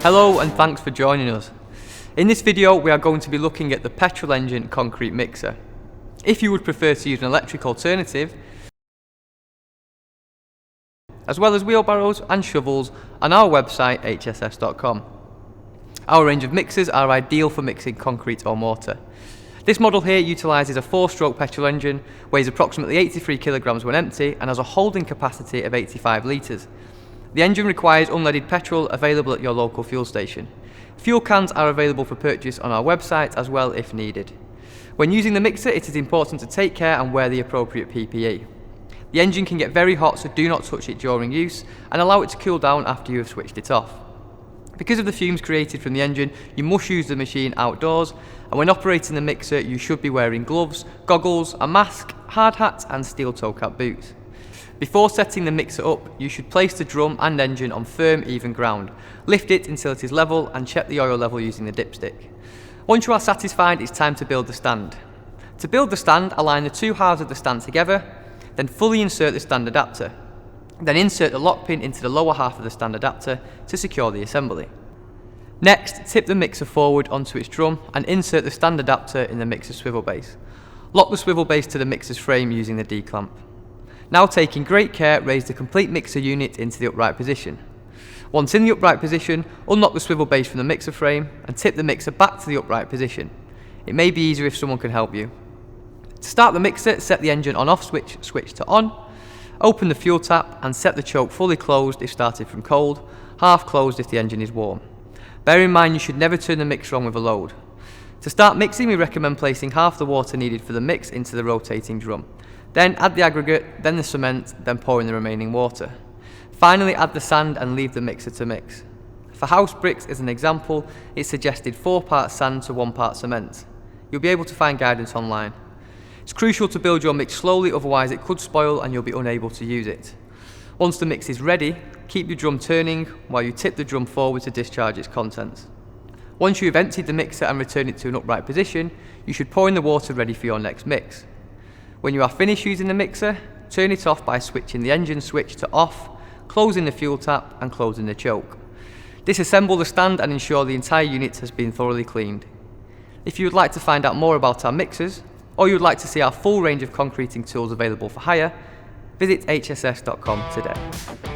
Hello and thanks for joining us. In this video we are going to be looking at the petrol engine concrete mixer. If you would prefer to use an electric alternative, as well as wheelbarrows and shovels on our website hss.com. Our range of mixers are ideal for mixing concrete or mortar. This model here utilises a 4-stroke petrol engine, weighs approximately 83 kilograms when empty and has a holding capacity of 85 litres. The engine requires unleaded petrol available at your local fuel station. Fuel cans are available for purchase on our website as well if needed. When using the mixer, it is important to take care and wear the appropriate PPE. The engine can get very hot, so do not touch it during use and allow it to cool down after you have switched it off. Because of the fumes created from the engine, you must use the machine outdoors, and when operating the mixer you should be wearing gloves, goggles, a mask, hard hat and steel toe cap boots. Before setting the mixer up, you should place the drum and engine on firm, even ground. Lift it until it is level and check the oil level using the dipstick. Once you are satisfied, it's time to build the stand. To build the stand, align the two halves of the stand together, then fully insert the stand adapter. Then insert the lock pin into the lower half of the stand adapter to secure the assembly. Next, tip the mixer forward onto its drum and insert the stand adapter in the mixer swivel base. Lock the swivel base to the mixer's frame using the D-clamp. Now, taking great care, raise the complete mixer unit into the upright position. Once in the upright position, unlock the swivel base from the mixer frame and tip the mixer back to the upright position. It may be easier if someone can help you. To start the mixer, set the engine on-off switch to on, open the fuel tap and set the choke fully closed if started from cold, half closed if the engine is warm. Bear in mind you should never turn the mixer on with a load. To start mixing, we recommend placing half the water needed for the mix into the rotating drum. Then add the aggregate, then the cement, then pour in the remaining water. Finally, add the sand and leave the mixer to mix. For house bricks, as an example, it's suggested 4 parts sand to 1 part cement. You'll be able to find guidance online. It's crucial to build your mix slowly, otherwise it could spoil and you'll be unable to use it. Once the mix is ready, keep your drum turning while you tip the drum forward to discharge its contents. Once you have emptied the mixer and returned it to an upright position, you should pour in the water ready for your next mix. When you are finished using the mixer, turn it off by switching the engine switch to off, closing the fuel tap and closing the choke. Disassemble the stand and ensure the entire unit has been thoroughly cleaned. If you would like to find out more about our mixers, or you would like to see our full range of concreting tools available for hire, visit hss.com today.